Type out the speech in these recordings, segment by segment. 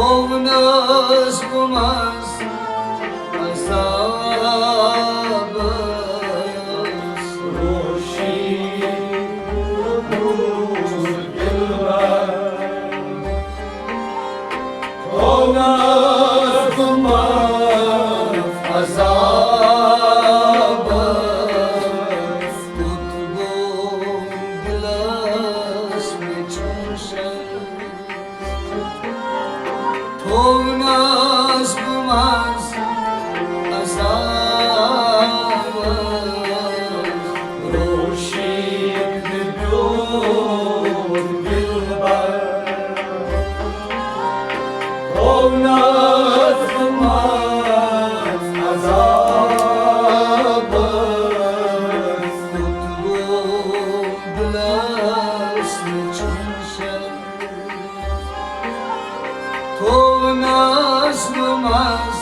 Tovnaz bulmaz azabız Roşi Tovnaz bulmaz azabız Tutbum gilas meçhuşer Tovnaz bulmaz azabız Roşid biyod dilber Tovnaz bulmaz azabız Tutbum gilas meçhuşer Tovnaz bulmaz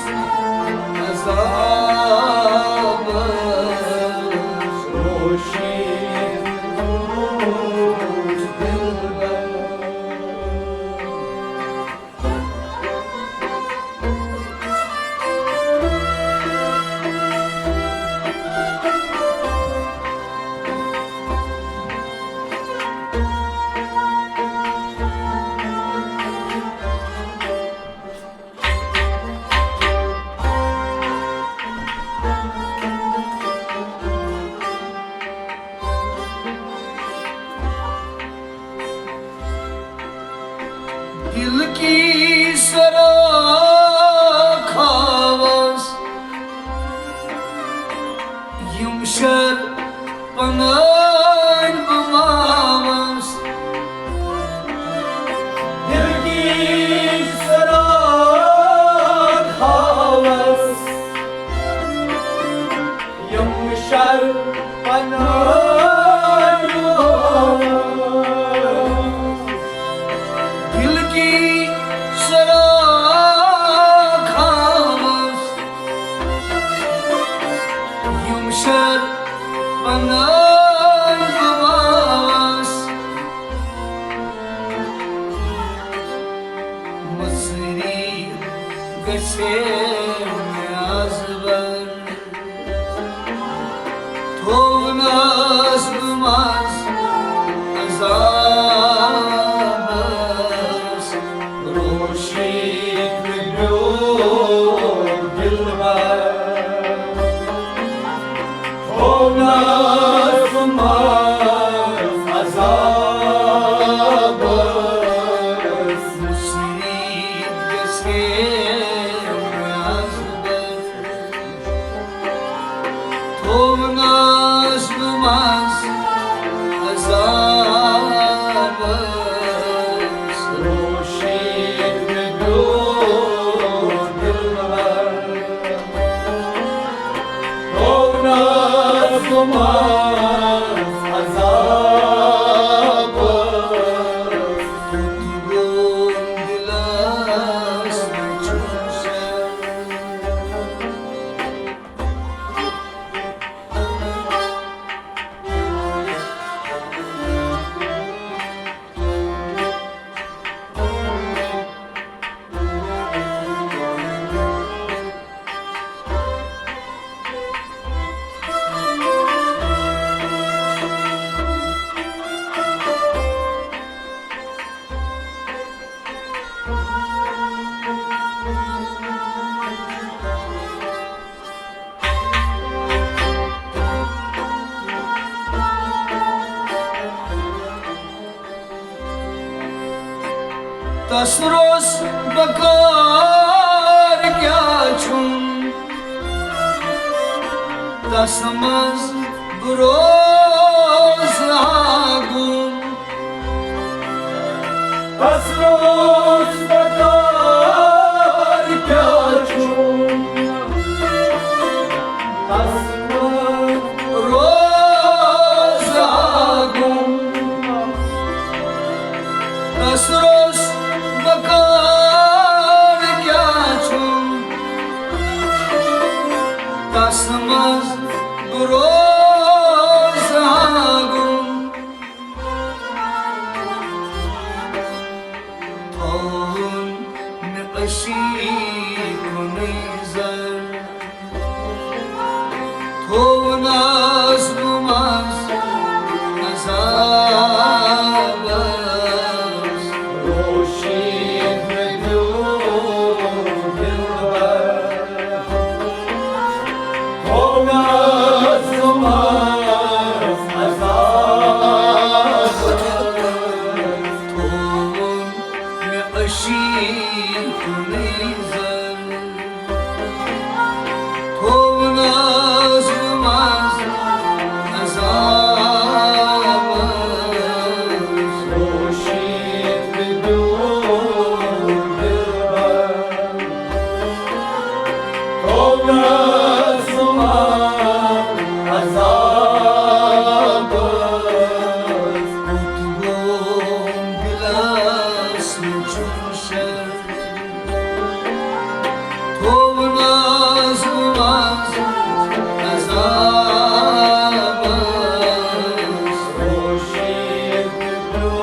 azabız Roşid dilber दिल की सराख आवाज yumuşar panar bulmaz Dil ki sararak havas yumuşar panar bulmaz Dil ki sararak havas yumuşar panar bulmaz Mısri geçer yazbar Tovnaz bulmaz azabız Roşid biyod dilber Tovnaz bulmaz azabız Musib geçer yazbar Tovnaz bulmaz azabız Roşid biyod dilber Tovnaz bulmaz azabız Tutbum gilas meçhuşer Tasros bakar kya chun Tasmaz broz agun Tasros bakar kya chun Tasmaz broz agun Tasros bakar kya chun Tasmaz broz agun Tavun عشیق و نیزر تو نظم از عذاب است روشید بدو دلبر تو نظم از عذاب تو عشیق و نیزر تو نظم از عذاب است روشید بدو دلبر تو نظم از عذاب است قطبم دلست چون شر تو نظم از عذاب است روشید بدو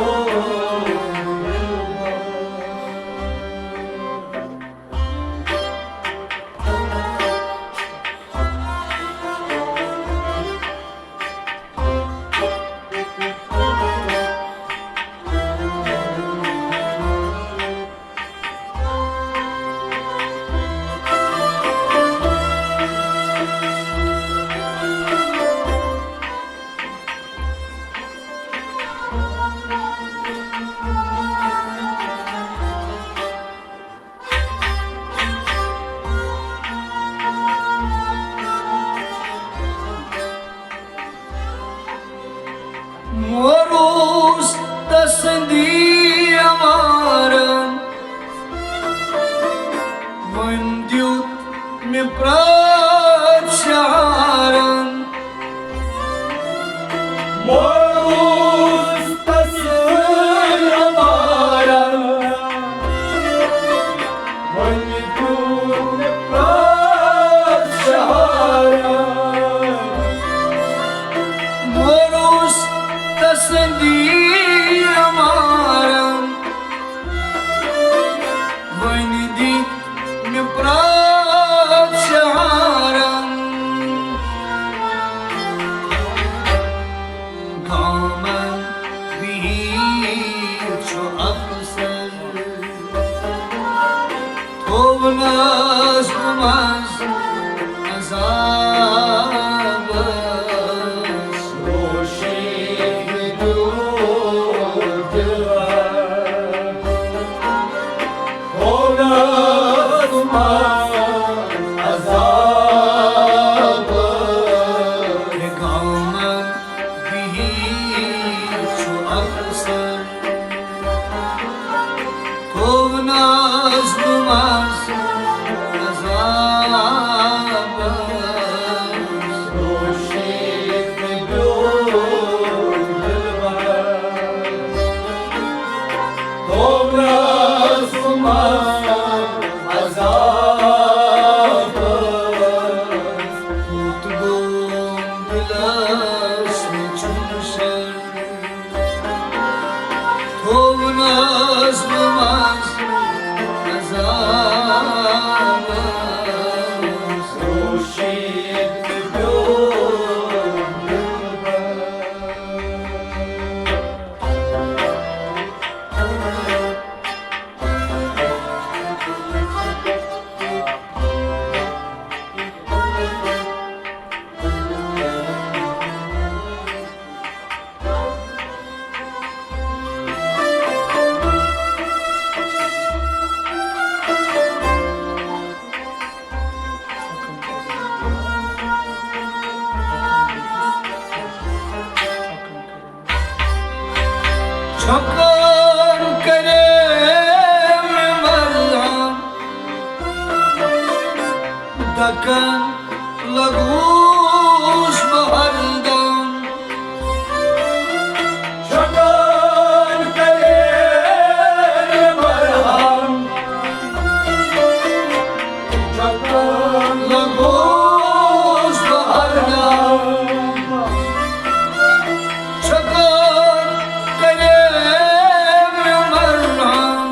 Morus tasdi amaran Vandyut me pracharan Morus tasdi amaran Vandyut me pracharan Morus tasdi amaran Vandyut me pracharan Kaman bir ço afsar to nazm az azab است روشید بدو دلبر تو نظم از عذاب است نگامم بهیر چو افسر تو نظم از عذاب است روشید بدو دلبر تو نظم از عذاب است قطبم دلست چون شر تو نظم از عذاب است روشید بدو دلبر Çakar kalem merham Dakan laguş bahardam Çakar kalem merham Çakar laguş bahardam Çakar kalem merham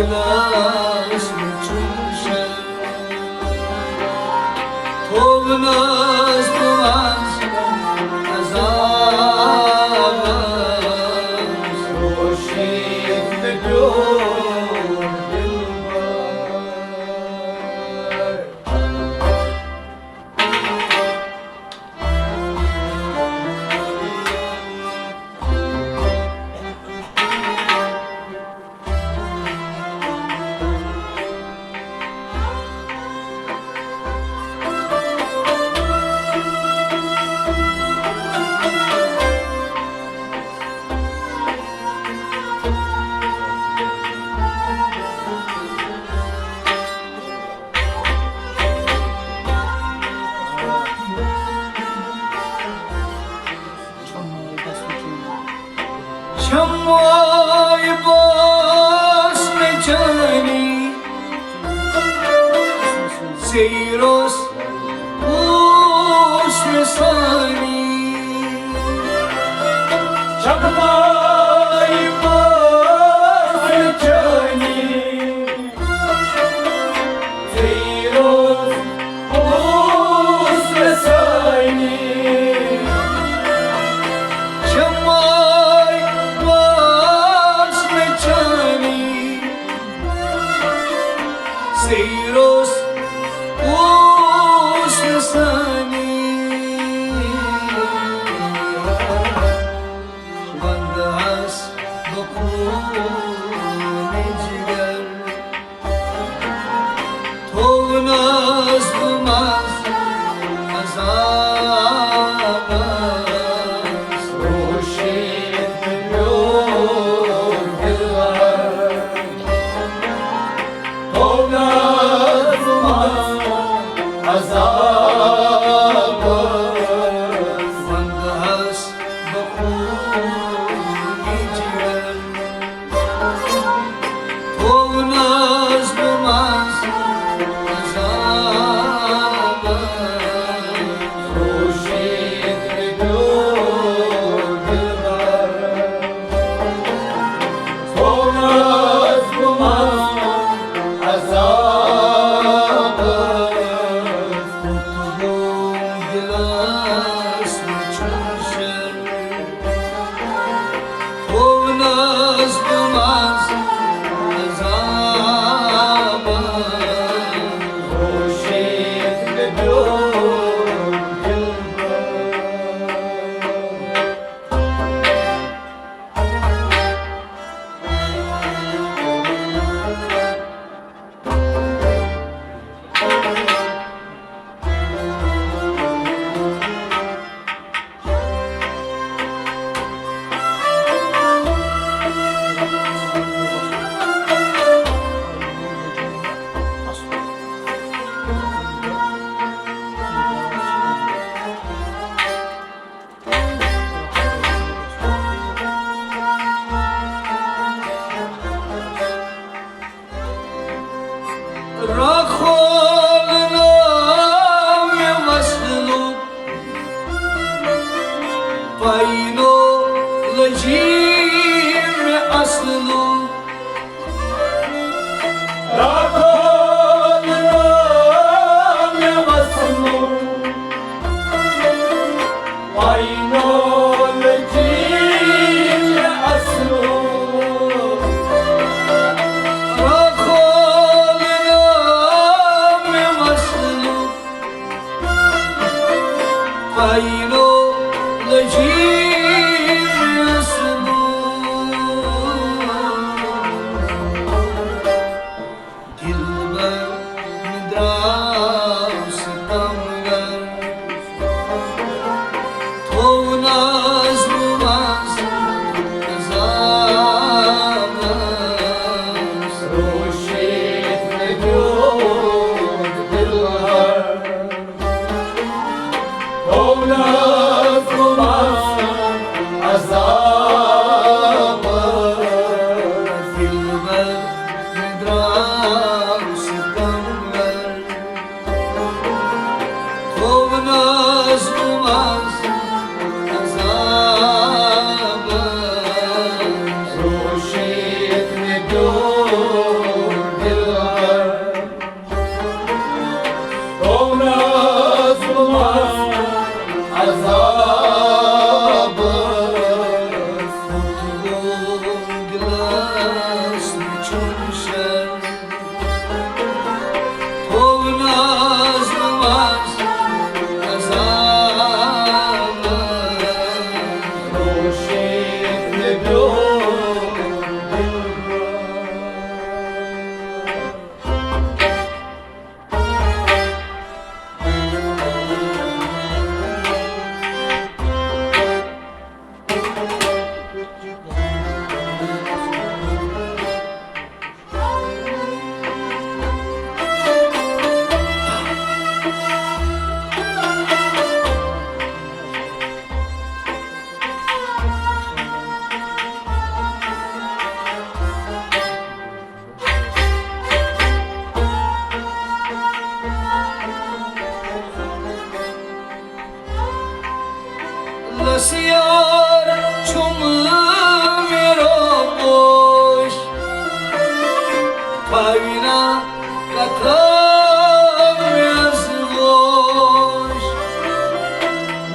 گلاس میچوشم تو ناز بماز عذابم روشید بدون دلبر شمای باز میچنی سیروس بوش میسانی شمای باز میچنی سیروس بوش میسانی سیروس اوش میسانی بنده هست بکون جگر تو ناز بماز عذاب است روشید بدون دلبر تو ناز بماز عذاب است بنده هست بخون جگر تو ناز بماز عذاب است روشید بدون دلبر تو ناز بماز عذاب است تو گلاس میچوشم تو ناز بماز عذاب است روشید بدون دلبر رخول نام وصلو پایینو لجیم اصلو رخول نام وصلو پایینو لجیم اصلو پایینو لجیم اصلو دلبر ندرم ستمگر تو ناز بماز عذاب است روشید بدون دلبر تو ناز بماز عذاب است دلبر ندرم ستمگر تو ناز بماز عذاب است روشید بدون Tayna katam yazgosh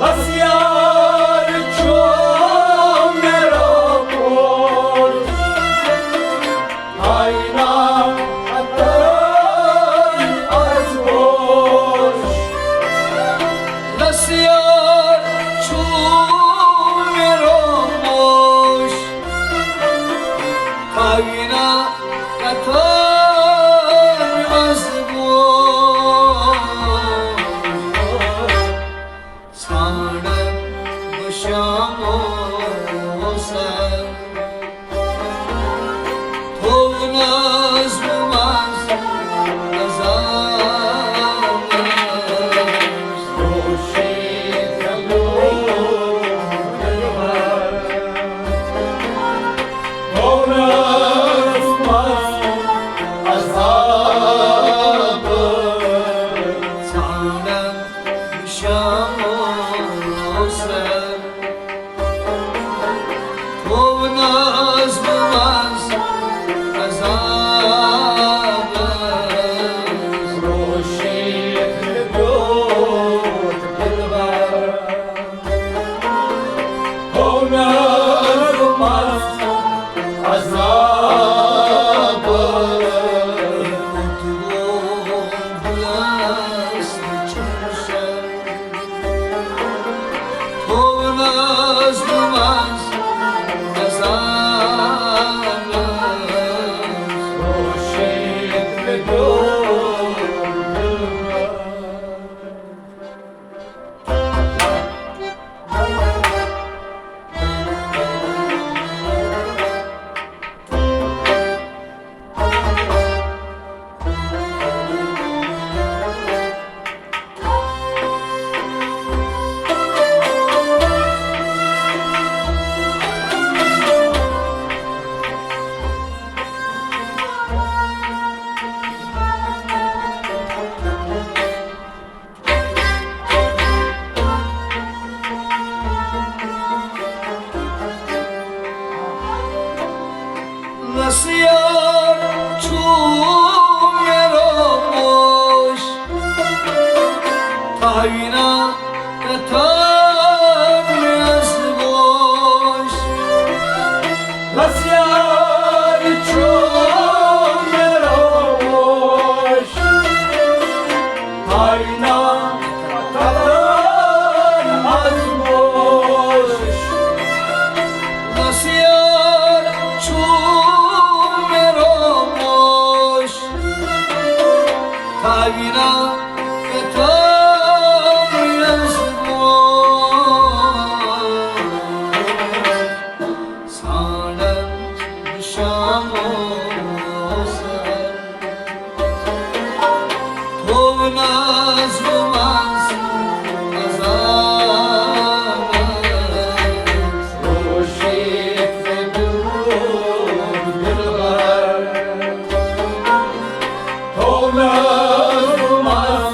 Lasyar çom merakor Tayna katam yazgosh Lasyar çom merakor Tayna katam yazgosh Sadan başamosan Tovnaz numaz kazanız Roşit kalor kalvar Tovnaz numaz azabı Sadan başamosan Tovnaz numaz kazanız Roşit kalor kalvar Tovnaz numaz azabı Mutluğum bulasın çarşar Tovnaz numaz kazanız Roşit kalor kalvar Lasyar çom merakor Tayna katam yazgosh Lasyar çom merakor Tayna katam yazgosh Lasyar çom merakor Tayna katam yazgosh Sadan başamosan Tovnaz numaz kazanız Roşit kalor kalvar Tovnaz numaz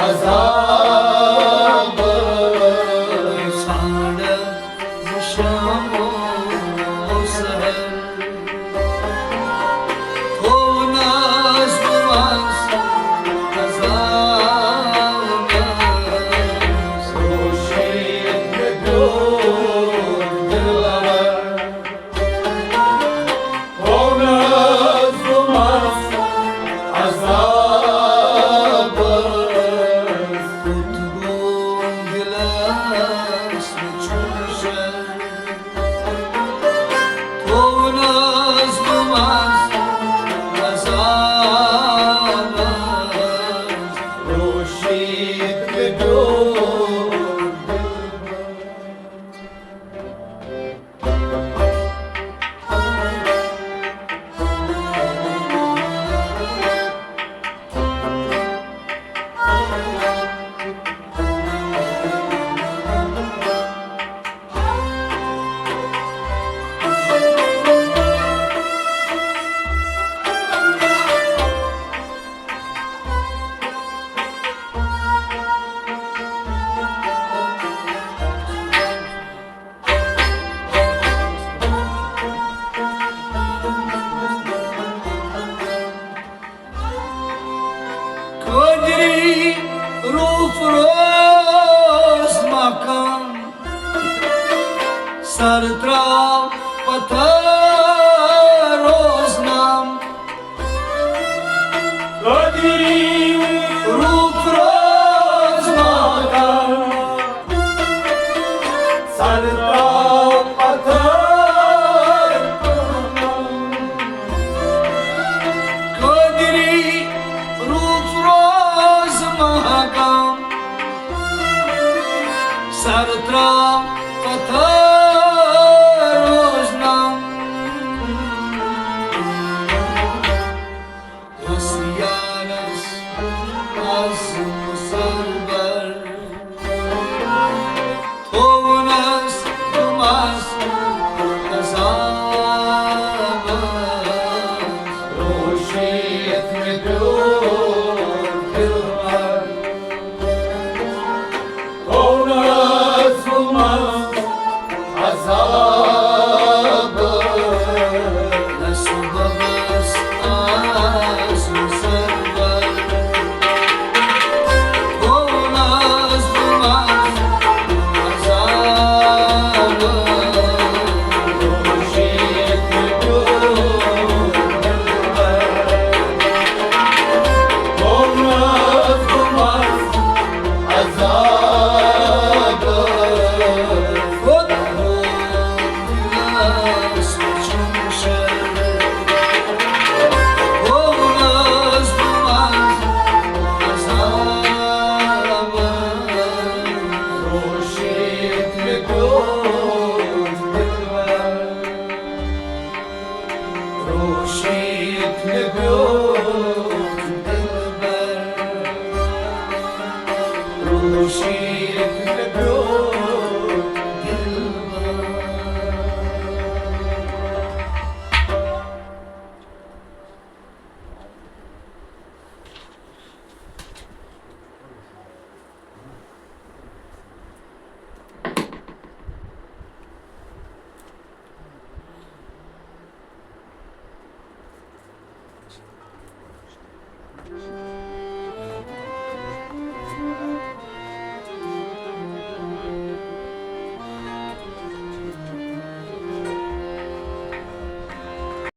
azabı Sadan başamosan Sartra pathros nam Kadiri रूप रोज माता sarta pathar Kadiri रूप रोज महाकाम सरत्रा पथरोज नाम Rosiyanas asum salvar Tovunas dumas kazavas Roshit medur dilvar Onas umas azab Nasubavas asum salvar Tovunas dumas kazavas Roshit medur dilbar Onas umas azab Roshit medur dilbar Roshit medur